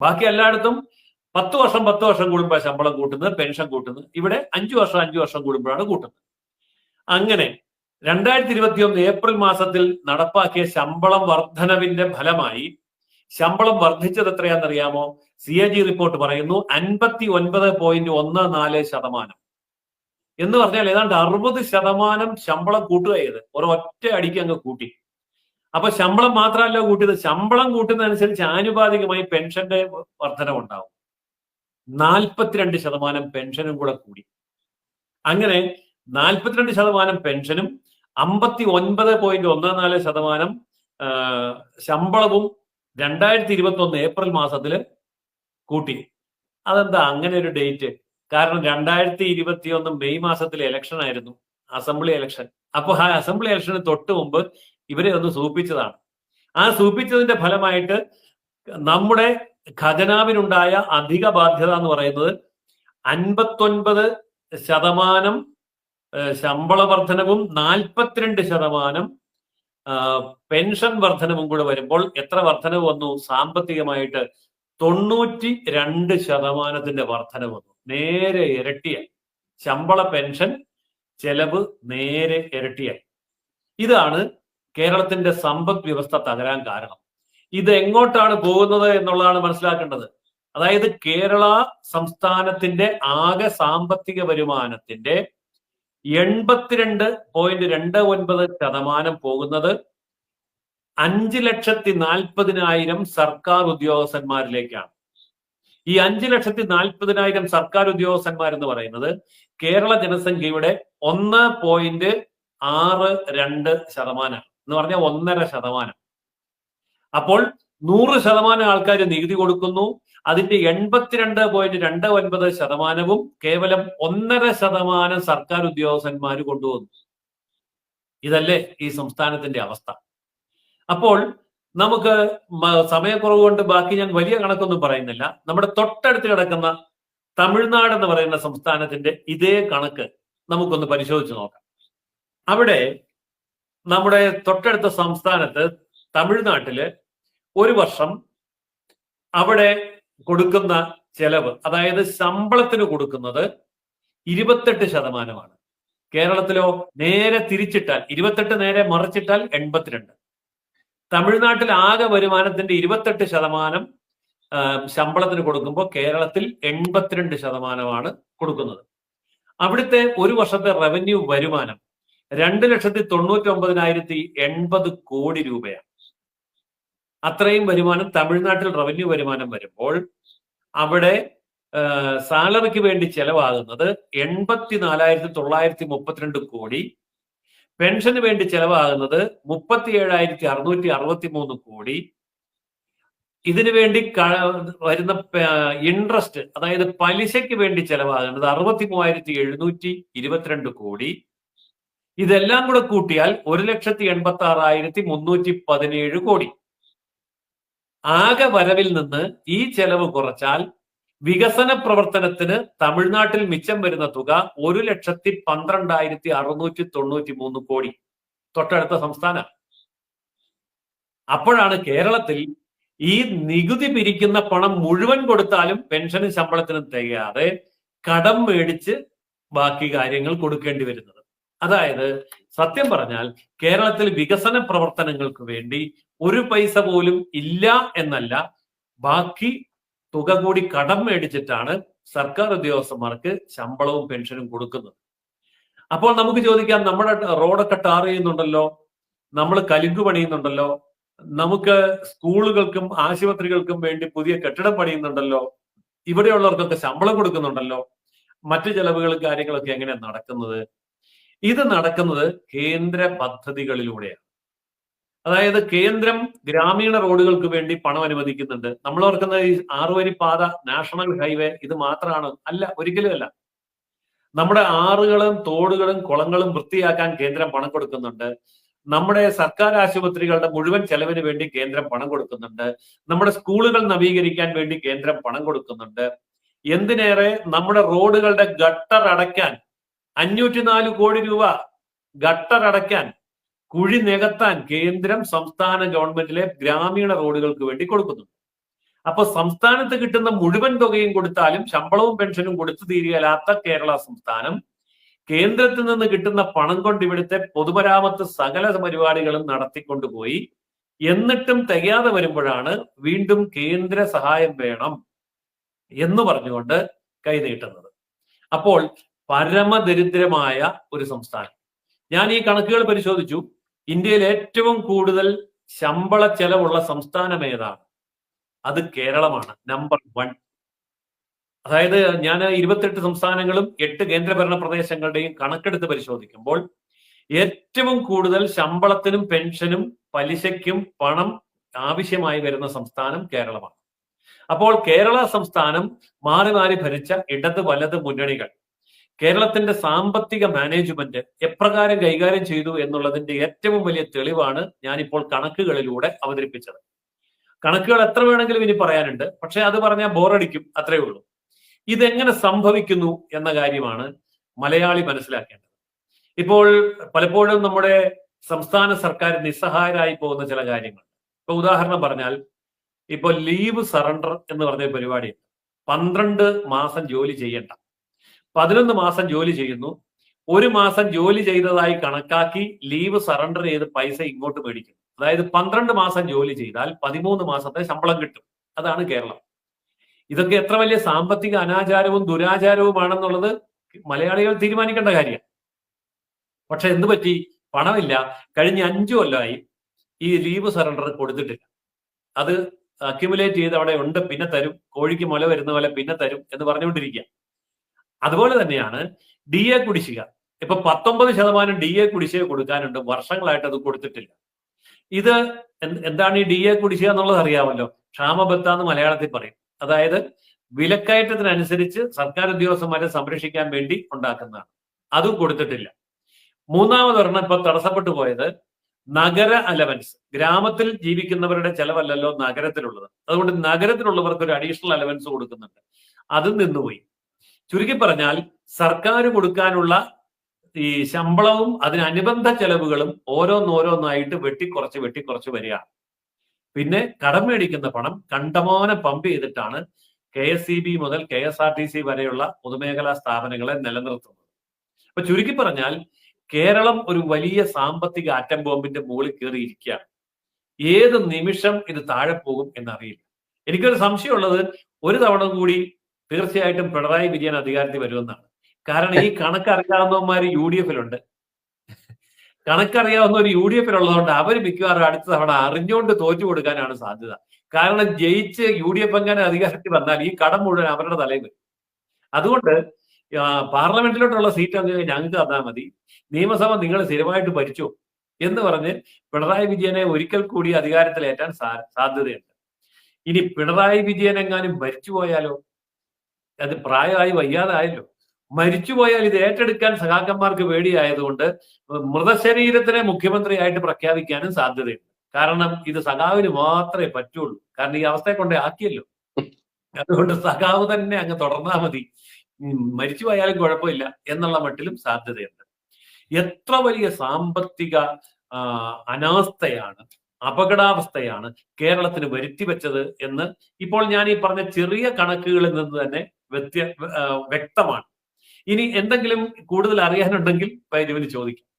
ബാക്കി എല്ലായിടത്തും 10 വർഷം കൂടുമ്പോൾ ശമ്പളം കൂട്ടുന്നത്, പെൻഷൻ കൂട്ടുന്നത്. ഇവിടെ 5 വർഷം കൂടുമ്പോഴാണ് കൂട്ടുന്നത്. അങ്ങനെ 2021 ഏപ്രിൽ മാസത്തിൽ നടപ്പാക്കിയ ശമ്പളം വർധനവിന്റെ ഫലമായി ശമ്പളം വർദ്ധിച്ചത് എത്രയാണെന്നറിയാമോ? CAG റിപ്പോർട്ട് പറയുന്നു 59.14%. എന്ന് പറഞ്ഞാൽ ഏതാണ്ട് 60% ശമ്പളം കൂട്ടുക ചെയ്ത് ഒരൊറ്റ അടിക്ക് അങ്ങ് കൂട്ടി. അപ്പൊ ശമ്പളം മാത്രമല്ല കൂട്ടിയത്, ശമ്പളം കൂട്ടുന്നതനുസരിച്ച് ആനുപാതികമായി പെൻഷന്റെ വർധനവുണ്ടാവും. 42% പെൻഷനും കൂടെ കൂടി. അങ്ങനെ 42% പെൻഷനും 59.14% ശമ്പളവും 2021 ഏപ്രിൽ മാസത്തില് കൂട്ടി. അതെന്താ അങ്ങനെ ഒരു ഡേറ്റ്? കാരണം 2021 മെയ് മാസത്തിലെ ഇലക്ഷൻ ആയിരുന്നു, അസംബ്ലി ഇലക്ഷൻ. അപ്പൊ ആ അസംബ്ലി ഇലക്ഷന് തൊട്ട് മുമ്പ് ഇവരെ ഒന്ന് സൂപ്പിച്ചതാണ്. ആ സൂപ്പിച്ചതിന്റെ ഫലമായിട്ട് നമ്മുടെ ഖജനാവിനുണ്ടായ അധിക ബാധ്യത എന്ന് പറയുന്നത് 59% ശമ്പള വർധനവും 42% പെൻഷൻ വർധനവും കൂടെ വരുമ്പോൾ എത്ര വർധനവ് വന്നു? സാമ്പത്തികമായിട്ട് 92% വർധന വന്നു. നേരെ ഇരട്ടിയായി. ശമ്പള പെൻഷൻ ചെലവ് നേരെ ഇരട്ടിയായി. ഇതാണ് കേരളത്തിന്റെ സമ്പദ് വ്യവസ്ഥ തകരാൻ കാരണം. ഇത് എങ്ങോട്ടാണ് പോകുന്നത് എന്നുള്ളതാണ് മനസ്സിലാക്കേണ്ടത്. അതായത് കേരള സംസ്ഥാനത്തിന്റെ ആകെ സാമ്പത്തിക വരുമാനത്തിന്റെ 82.29% പോകുന്നത് 5,40,000 സർക്കാർ ഉദ്യോഗസ്ഥന്മാരിലേക്കാണ്. ഈ 5,40,000 സർക്കാർ ഉദ്യോഗസ്ഥന്മാരെന്ന് പറയുന്നത് കേരള ജനസംഖ്യയുടെ 1.62% എന്ന് പറഞ്ഞാൽ 1.5%. അപ്പോൾ 100% ആൾക്കാർ നികുതി കൊടുക്കുന്നു. അതിന്റെ 82.29% കേവലം 1.5% സർക്കാർ ഉദ്യോഗസ്ഥന്മാർ കൊണ്ടുവന്നു. ഇതല്ലേ ഈ സംസ്ഥാനത്തിന്റെ അവസ്ഥ? അപ്പോൾ നമുക്ക് സമയക്കുറവ് കൊണ്ട് ബാക്കി ഞാൻ വലിയ കണക്കൊന്നും പറയുന്നില്ല. നമ്മുടെ തൊട്ടടുത്ത് കിടക്കുന്ന തമിഴ്നാട് എന്ന് പറയുന്ന സംസ്ഥാനത്തിന്റെ ഇതേ കണക്ക് നമുക്കൊന്ന് പരിശോധിച്ച് നോക്കാം. അവിടെ നമ്മുടെ തൊട്ടടുത്ത സംസ്ഥാനത്ത് തമിഴ്നാട്ടില് ഒരു വർഷം അവിടെ കൊടുക്കുന്ന ചെലവ്, അതായത് ശമ്പളത്തിന് കൊടുക്കുന്നത് 28%. കേരളത്തിലോ നേരെ തിരിച്ചിട്ടാൽ 28 നേരെ മറിച്ചിട്ടാൽ 82. തമിഴ്നാട്ടിൽ ആകെ വരുമാനത്തിന്റെ 28% ശമ്പളത്തിന് കൊടുക്കുമ്പോൾ കേരളത്തിൽ 82% കൊടുക്കുന്നത്. അവിടുത്തെ ഒരു വർഷത്തെ റവന്യൂ വരുമാനം 2,99,080 കോടി രൂപയാണ്. അത്രയും വരുമാനം തമിഴ്നാട്ടിൽ റവന്യൂ വരുമാനം വരുമ്പോൾ അവിടെ സാലറിക്ക് വേണ്ടി ചെലവാകുന്നത് 84,932 കോടി, പെൻഷന് വേണ്ടി ചെലവാകുന്നത് 37,663 കോടി, ഇതിനു വേണ്ടി വരുന്ന ഇൻട്രസ്റ്റ്, അതായത് പലിശയ്ക്ക് വേണ്ടി ചെലവാകുന്നത് 63,722 കോടി. ഇതെല്ലാം കൂടെ കൂട്ടിയാൽ 1,86,317 കോടി. ആകെ വരവിൽ നിന്ന് ഈ ചെലവ് കുറച്ചാൽ വികസന പ്രവർത്തനത്തിന് തമിഴ്നാട്ടിൽ മിച്ചം വരുന്ന തുക 1,12,693 കോടി. തൊട്ടടുത്ത സംസ്ഥാനം. അപ്പോഴാണ് കേരളത്തിൽ ഈ നികുതി പിരിക്കുന്ന പണം മുഴുവൻ കൊടുത്താലും പെൻഷനും ശമ്പളത്തിനും തികയാതെ കടം മേടിച്ച് ബാക്കി കാര്യങ്ങൾ കൊടുക്കേണ്ടി വരുന്നത്. അതായത് സത്യം പറഞ്ഞാൽ കേരളത്തിൽ വികസന പ്രവർത്തനങ്ങൾക്ക് വേണ്ടി ഒരു പൈസ പോലും ഇല്ല എന്നല്ല, ബാക്കി തുക കൂടി കടം മേടിച്ചിട്ടാണ് സർക്കാർ ഉദ്യോഗസ്ഥന്മാർക്ക് ശമ്പളവും പെൻഷനും കൊടുക്കുന്നത്. അപ്പോൾ നമുക്ക് ചോദിക്കാം, നമ്മുടെ റോഡൊക്കെ ടാർ ചെയ്യുന്നുണ്ടല്ലോ, നമ്മൾ കലുങ്ക് പണിയുന്നുണ്ടല്ലോ, നമുക്ക് സ്കൂളുകൾക്കും ആശുപത്രികൾക്കും വേണ്ടി പുതിയ കെട്ടിടം പണിയുന്നുണ്ടല്ലോ, ഇവിടെയുള്ളവർക്കൊക്കെ ശമ്പളം കൊടുക്കുന്നുണ്ടല്ലോ, മറ്റു ചെലവുകളും കാര്യങ്ങളൊക്കെ എങ്ങനെയാണ് നടക്കുന്നത്? ഇത് നടക്കുന്നത് കേന്ദ്ര പദ്ധതികളിലൂടെയാണ്. അതായത് കേന്ദ്രം ഗ്രാമീണ റോഡുകൾക്ക് വേണ്ടി പണം അനുവദിക്കുന്നുണ്ട്. നമ്മൾ ഓർക്കുന്ന ഈ 6 വരി പാത, നാഷണൽ ഹൈവേ ഇത് മാത്രമാണ്? അല്ല, ഒരിക്കലും അല്ല. നമ്മുടെ ആറുകളും തോടുകളും കുളങ്ങളും വൃത്തിയാക്കാൻ കേന്ദ്രം പണം കൊടുക്കുന്നുണ്ട്. നമ്മുടെ സർക്കാർ ആശുപത്രികളുടെ മുഴുവൻ ചെലവിന് വേണ്ടി കേന്ദ്രം പണം കൊടുക്കുന്നുണ്ട്. നമ്മുടെ സ്കൂളുകൾ നവീകരിക്കാൻ വേണ്ടി കേന്ദ്രം പണം കൊടുക്കുന്നുണ്ട്. എന്തിനേറെ, നമ്മുടെ റോഡുകളുടെ ഗട്ടർ അടയ്ക്കാൻ 504 കോടി രൂപ ഗട്ടർ അടയ്ക്കാൻ, കുഴി നികത്താൻ കേന്ദ്രം സംസ്ഥാന ഗവൺമെന്റിലെ ഗ്രാമീണ റോഡുകൾക്ക് വേണ്ടി കൊടുക്കുന്നുണ്ട്. അപ്പൊ സംസ്ഥാനത്ത് കിട്ടുന്ന മുഴുവൻ തുകയും കൊടുത്താലും ശമ്പളവും പെൻഷനും കൊടുത്തു തീരുകയില്ലാത്ത കേരള സംസ്ഥാനം കേന്ദ്രത്തിൽ നിന്ന് കിട്ടുന്ന പണം കൊണ്ട് ഇവിടുത്തെ പൊതുമരാമത്ത് സകല പരിപാടികളും നടത്തിക്കൊണ്ടുപോയി. എന്നിട്ടും തികയാതെ വരുമ്പോഴാണ് വീണ്ടും കേന്ദ്ര സഹായം വേണം എന്ന് പറഞ്ഞുകൊണ്ട് കൈനീട്ടുന്നത്. അപ്പോൾ പരമദരിദ്രമായ ഒരു സംസ്ഥാനം. ഞാൻ ഈ കണക്കുകൾ പരിശോധിച്ചു. ഇന്ത്യയിൽ ഏറ്റവും കൂടുതൽ ശമ്പള ചെലവുള്ള സംസ്ഥാനം ഏതാണ്? അത് കേരളമാണ്, നമ്പർ 1. അതായത് ഞാൻ 28 സംസ്ഥാനങ്ങളും 8 കേന്ദ്രഭരണ പ്രദേശങ്ങളുടെയും കണക്കെടുത്ത് പരിശോധിക്കുമ്പോൾ ഏറ്റവും കൂടുതൽ ശമ്പളത്തിനും പെൻഷനും പലിശയ്ക്കും പണം ആവശ്യമായി വരുന്ന സംസ്ഥാനം കേരളമാണ്. അപ്പോൾ കേരള സംസ്ഥാനം മാറി മാറി ഭരിച്ച ഇടത് വലത് മുന്നണികൾ കേരളത്തിന്റെ സാമ്പത്തിക മാനേജ്മെന്റ് എപ്രകാരം കൈകാര്യം ചെയ്തു എന്നുള്ളതിന്റെ ഏറ്റവും വലിയ തെളിവാണ് ഞാനിപ്പോൾ കണക്കുകളിലൂടെ അവതരിപ്പിച്ചത്. കണക്കുകൾ എത്ര വേണമെങ്കിലും ഇനി പറയാനുണ്ട്, പക്ഷെ അത് പറഞ്ഞാൽ ബോറടിക്കും, അത്രയേ ഉള്ളൂ. ഇതെങ്ങനെ സംഭവിക്കുന്നു എന്ന കാര്യമാണ് മലയാളി മനസ്സിലാക്കേണ്ടത്. ഇപ്പോൾ പലപ്പോഴും നമ്മുടെ സംസ്ഥാന സർക്കാർ നിസ്സഹായരായി പോകുന്ന ചില കാര്യങ്ങൾ. ഇപ്പൊ ഉദാഹരണം പറഞ്ഞാൽ, ഇപ്പൊ ലീവ് സറണ്ടർ എന്ന് പറഞ്ഞ പരിപാടിയുണ്ട്. 12 മാസം ജോലി ചെയ്യണ്ട, 11 മാസം ജോലി ചെയ്യുന്നു, 1 മാസം ജോലി ചെയ്തതായി കണക്കാക്കി ലീവ് സറണ്ടർ ചെയ്ത് പൈസ ഇങ്ങോട്ട് മേടിക്കും. അതായത് 12 മാസം ജോലി ചെയ്താൽ 13 മാസത്തെ ശമ്പളം കിട്ടും. അതാണ് കേരളം. ഇതൊക്കെ എത്ര വലിയ സാമ്പത്തിക അനാചാരവും ദുരാചാരവുമാണെന്നുള്ളത് മലയാളികൾ തീരുമാനിക്കേണ്ട കാര്യമാണ്. പക്ഷെ എന്ത് പറ്റി? പണമില്ല. കഴിഞ്ഞ 5 കൊല്ലമായി ഈ ലീവ് സറണ്ടർ കൊടുത്തിട്ടില്ല. അത് അക്യുമുലേറ്റ് ചെയ്ത് അവിടെ ഉണ്ട്, പിന്നെ തരും, കോഴിക്ക് മുല വരുന്ന പോലെ പിന്നെ തരും എന്ന് പറഞ്ഞുകൊണ്ടിരിക്കുക. അതുപോലെ തന്നെയാണ് DA കുടിശ്ശിക. ഇപ്പൊ 19% DA കുടിശ്ശിക കൊടുക്കാനുണ്ട്, വർഷങ്ങളായിട്ട് അത് കൊടുത്തിട്ടില്ല. ഇത് എന്താണ് ഈ DA കുടിശ്ശിക എന്നുള്ളത് അറിയാമല്ലോ. ക്ഷാമബത്ത എന്ന് മലയാളത്തിൽ പറയും. അതായത് വിലക്കയറ്റത്തിനനുസരിച്ച് സർക്കാർ ഉദ്യോഗസ്ഥന്മാരെ സംരക്ഷിക്കാൻ വേണ്ടി ഉണ്ടാക്കുന്നതാണ്. അതും കൊടുത്തിട്ടില്ല. മൂന്നാമതൊരെണ്ണം ഇപ്പൊ തടസ്സപ്പെട്ടു പോയത് നഗര അലവൻസ്. ഗ്രാമത്തിൽ ജീവിക്കുന്നവരുടെ ചെലവല്ലല്ലോ നഗരത്തിലുള്ളത്. അതുകൊണ്ട് നഗരത്തിലുള്ളവർക്ക് ഒരു അഡീഷണൽ അലവൻസ് കൊടുക്കുന്നുണ്ട്. അതും നിന്നുപോയി. ചുരുക്കി പറഞ്ഞാൽ സർക്കാർ കൊടുക്കാനുള്ള ഈ ശമ്പളവും അതിനനുബന്ധ ചെലവുകളും ഓരോന്നോരോന്നായിട്ട് വെട്ടിക്കുറച്ച് വരികയാണ്. പിന്നെ കടം മേടിക്കുന്ന പണം കണ്ടമാനം പമ്പ് ചെയ്തിട്ടാണ് KSEB മുതൽ KSRTC വരെയുള്ള പൊതുമേഖലാ സ്ഥാപനങ്ങളെ നിലനിർത്തുന്നത്. അപ്പൊ ചുരുക്കി പറഞ്ഞാൽ കേരളം ഒരു വലിയ സാമ്പത്തിക ആറ്റം ബോംബിന്റെ മുകളിൽ കയറിയിരിക്കുകയാണ്. ഏത് നിമിഷം ഇത് താഴെ പോകും എന്നറിയില്ല. എനിക്കൊരു സംശയമുള്ളത്, ഒരു തവണ കൂടി തീർച്ചയായിട്ടും പിണറായി വിജയൻ അധികാരത്തിൽ വരുമെന്നാണ്. കാരണം ഈ കണക്കറിയാവുന്നവന്മാർ UDF-ലുണ്ട്. കണക്കറിയാവുന്നവർ UDF-ലുള്ളതുകൊണ്ട് അവർ മിക്കവാറും അടുത്ത തവണ അറിഞ്ഞുകൊണ്ട് തോറ്റു കൊടുക്കാനാണ് സാധ്യത. കാരണം ജയിച്ച് UDF എങ്ങനെ അധികാരത്തിൽ വന്നാൽ ഈ കടം മുഴുവൻ അവരുടെ തലയിൽ വരും. അതുകൊണ്ട് പാർലമെന്റിലോട്ടുള്ള സീറ്റ് ഞങ്ങൾക്ക് തന്നാൽ മതി, നിയമസഭ നിങ്ങൾ സ്ഥിരമായിട്ട് ഭരിച്ചു എന്ന് പറഞ്ഞ് പിണറായി വിജയനെ ഒരിക്കൽ കൂടി അധികാരത്തിലേറ്റാൻ സാധ്യതയുണ്ട്. ഇനി പിണറായി വിജയൻ എങ്ങാനും മരിച്ചു പോയാലോ? അത് പ്രായമായി വയ്യാതായല്ലോ. മരിച്ചുപോയാൽ ഇത് ഏറ്റെടുക്കാൻ സഖാക്കന്മാർക്ക് പേടിയായതുകൊണ്ട് മൃതശരീരത്തിനെ മുഖ്യമന്ത്രിയായിട്ട് പ്രഖ്യാപിക്കാനും സാധ്യതയുണ്ട്. കാരണം ഇത് സഖാവിന് മാത്രമേ പറ്റുള്ളൂ. കാരണം ഈ അവസ്ഥയെ കൊണ്ടേ ആക്കിയല്ലോ. അതുകൊണ്ട് സഖാവ് തന്നെ അങ്ങ് തുടർന്നാൽ മതി, മരിച്ചു പോയാലും കുഴപ്പമില്ല എന്നുള്ള മട്ടിലും സാധ്യതയുണ്ട്. എത്ര വലിയ സാമ്പത്തിക അനാസ്ഥയാണ്, അപകടാവസ്ഥയാണ് കേരളത്തിന് വരുത്തിവെച്ചത് എന്ന് ഇപ്പോൾ ഞാൻ ഈ പറഞ്ഞ ചെറിയ കണക്കുകളിൽ നിന്ന് തന്നെ വ്യക്തമാണ്. ഇനി എന്തെങ്കിലും കൂടുതൽ അറിയാനുണ്ടെങ്കിൽ പൈരുവിന് ചോദിക്കാം.